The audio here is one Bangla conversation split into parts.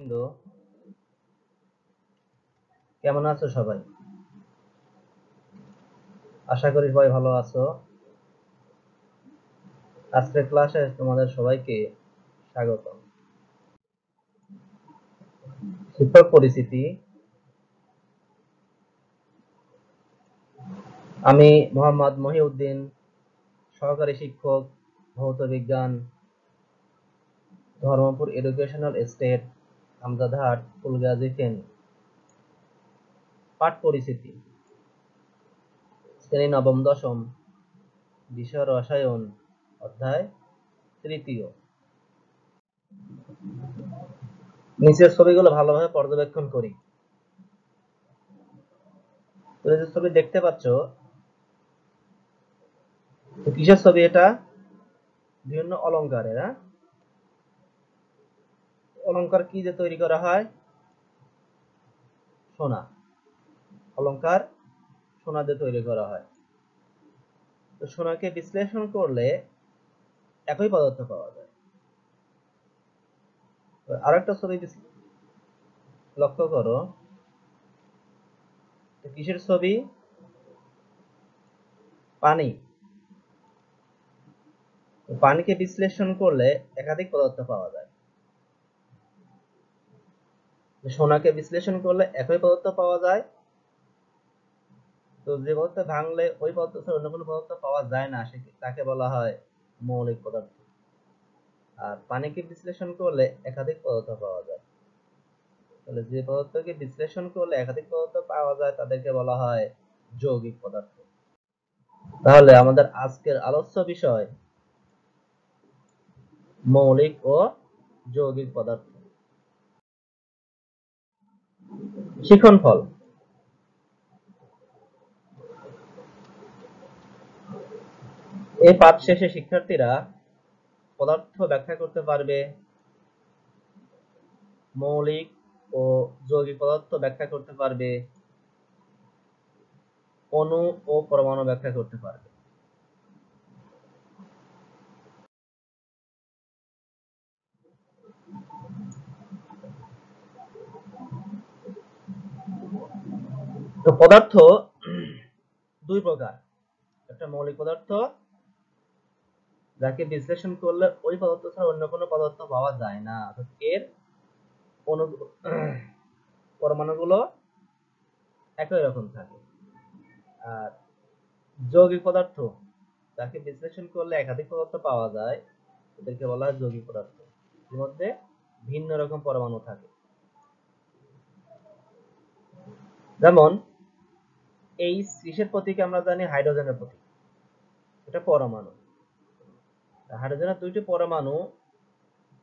শিক্ষার্থীবৃন্দ, কেমন আছো সবাই? আশা করি সবাই ভালো আছো। আজকের ক্লাসে তোমাদের সবাইকে স্বাগত। শিক্ষক পরিচিতি। আমি মোহাম্মদ মহিউদ্দিন, সহকারী শিক্ষক, ভৌত বিজ্ঞান, ধর্মপুর এডুকেশনাল এস্টেট, আমজাদহাট, ফুলগাজী, ফেনী। পাঠ পরিচিতি। শ্রেণী নবম দশম, বিষয় রসায়ন, অধ্যায় তৃতীয়। নিচের ছবিগুলো ভালোভাবে পর্যবেক্ষণ করি। তুমি যে ছবি দেখতে পাচ্ছ, কিসের ছবি এটা? বিভিন্ন অলংকারের। অলংকার কি দিয়ে তৈরি করা হয়? সোনা। অলংকার সোনা দিয়ে তৈরি করা হয়। তো সোনাকে বিশ্লেষণ করলে একই পদার্থ পাওয়া যায়। আরেকটা ছবি লক্ষ্য করো, কিসের ছবি? পানি। পানিকে বিশ্লেষণ করলে একাধিক পদার্থ পাওয়া যায়। সোনাকে বিশ্লেষণ করলে একই পদার্থ পাওয়া যায়। তো যে পদার্থ ভাঙলে ওই পদার্থ ছাড়া অন্য কোনো পদার্থ পাওয়া যায় না, তাকে বলা হয় মৌলিক পদার্থ। আর পানিকে বিশ্লেষণ করলে একাধিক পদার্থ পাওয়া যায়। তাহলে যে পদার্থকে বিশ্লেষণ করলে একাধিক পদার্থ পাওয়া যায় তাদেরকে বলা হয় যৌগিক পদার্থ। তাহলে আমাদের আজকের আলোচ্য বিষয় মৌলিক ও যৌগিক পদার্থ। শিক্ষণফল। এই পাঠ শেষে শিক্ষার্থীরা পদার্থ ব্যাখ্যা করতে পারবে, মৌলিক ও যৌগিক পদার্থ ব্যাখ্যা করতে পারবে, অণু ও পরমাণু ব্যাখ্যা করতে পারবে। তো পদার্থ দুই প্রকার। একটা মৌলিক পদার্থ, যাকে বিশ্লেষণ করলে ওই পদার্থ ছাড়া অন্য কোনো পদার্থ পাওয়া যায় না, এর পরমাণুগুলো একই রকম থাকে। আর যৌগিক পদার্থ, যাকে বিশ্লেষণ করলে একাধিক পদার্থ পাওয়া যায়, এদেরকে বলা হয় যৌগিক পদার্থ, এর মধ্যে ভিন্ন রকম পরমাণু থাকে। যেমন এই কিসের প্রতীক আমরা জানি? হাইড্রোজেনের প্রতীক। এটা পরমাণু। হাইড্রোজেনের দুইটি পরমাণু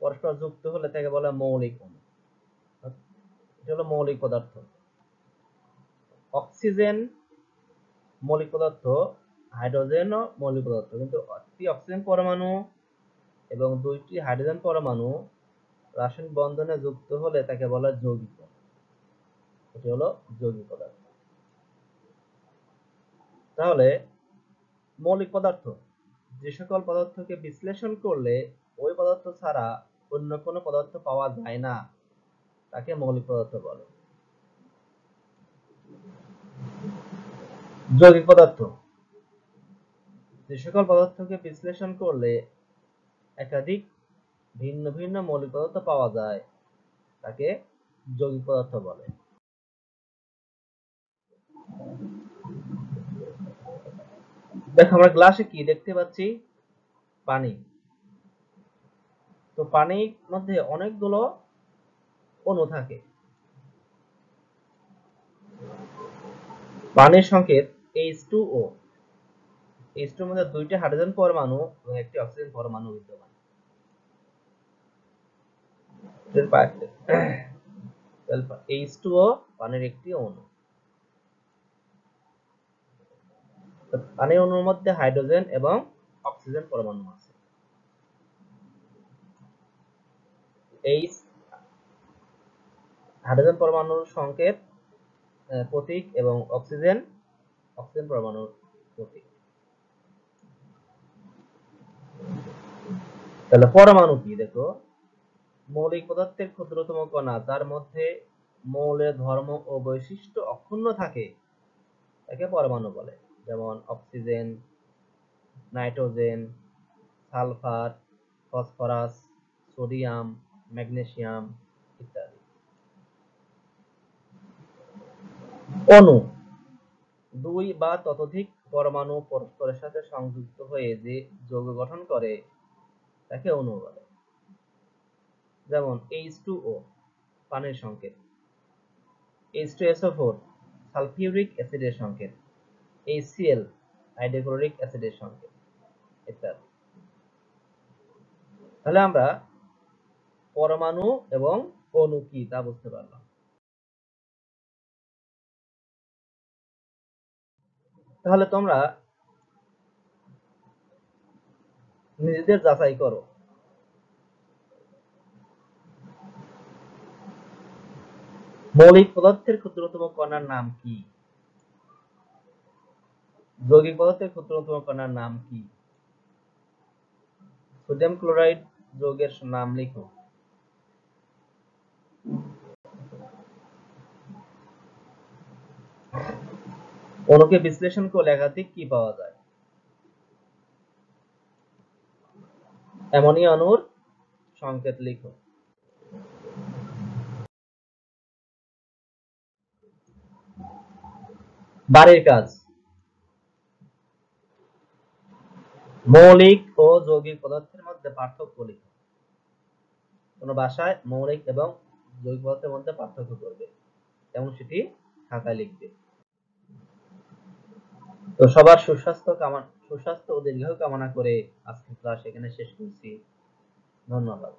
পরস্পর যুক্ত হলে তাকে বলা হয় মৌলিক অণু। এটা হলো মৌলিক পদার্থ। অক্সিজেন মৌলিক পদার্থ, হাইড্রোজেনও মৌলিক পদার্থ, কিন্তু একটি অক্সিজেন পরমাণু এবং দুইটি হাইড্রোজেন পরমাণু রাসায়নিক বন্ধনে যুক্ত হলে তাকে বলা হয় যৌগিক অণু। এটি হলো যৌগিক পদার্থ। তাহলে মৌলিক পদার্থ, যে সকল পদার্থকে বিশ্লেষণ করলে ওই পদার্থ ছাড়া অন্য কোনো পদার্থ পাওয়া যায় না, তাকে মৌলিক পদার্থ বলে। যৌগিক পদার্থ, যে সকল পদার্থকে বিশ্লেষণ করলে একাধিক ভিন্ন ভিন্ন মৌলিক পদার্থ পাওয়া যায়, তাকে যৌগিক পদার্থ বলে। দেখো, আমরা গ্লাসে কি দেখতে পাচ্ছি? পানি। তো পানির মধ্যে অনেকগুলো অণু থাকে। পানির সংকেত H2O। H2 এর মধ্যে দুইটি হাইড্রোজেন পরমাণু এবং একটি অক্সিজেন পরমাণু বিদ্যমান। H2O পানির একটি অণু। পানির অণুর মধ্যে হাইড্রোজেন এবং অক্সিজেন পরমাণু আছে। এই হাইড্রোজেন পরমাণুর সংকেত প্রতীক এবং অক্সিজেন পরমাণুর প্রতীক। তাহলে পরমাণু কি? দেখো, মৌলিক পদার্থের ক্ষুদ্রতম কণা যার মধ্যে মৌলের ধর্ম ও বৈশিষ্ট্য অক্ষুণ্ণ থাকে তাকে পরমাণু বলে। যেমন oxygen, nitrogen, sulphur, phosphorus, sodium, magnesium ইত্যাদি। অণু দুই বা ততোধিক পরমাণু পরস্পরের সাথে সংযুক্ত হয়ে যে যৌগ গঠন করে তাকে অণু বলে। যেমন H2O পানির সংকেত, H2SO4 সালফিউরিক অ্যাসিডের সংকেত, HCl হাইড্রোক্লোরিক অ্যাসিডের সংকেত ইত্যাদি। তাহলে আমরা পরমাণু এবং অণু কি তা বুঝতে পারলাম। তাহলে তোমরা নিজেদের যাচাই করো, মৌলিক পদার্থের ক্ষুদ্রতম কণার নাম কি? যৌগিক পদার্থের ক্ষুদ্রতম কণার নাম কি? সোডিয়াম ক্লোরাইড যৌগের নাম লিখো। অণুকে বিশ্লেষণ করলে একাধিক কি পাওয়া যায়? অ্যামোনিয়া অণুর সংকেত লিখো। বাড়ির কাজ, মৌলিক ও যৌগিক পদার্থের মধ্যে পার্থক্য লিখো। কোন ভাষায় মৌলিক এবং যৌগিক পদার্থের মধ্যে পার্থক্য করবে এবং সেটি খাতায় লিখবে। তো সবার সুস্বাস্থ্য ও দীর্ঘায়ু কামনা করে আজকের ক্লাস এখানে শেষ করছি। ধন্যবাদ।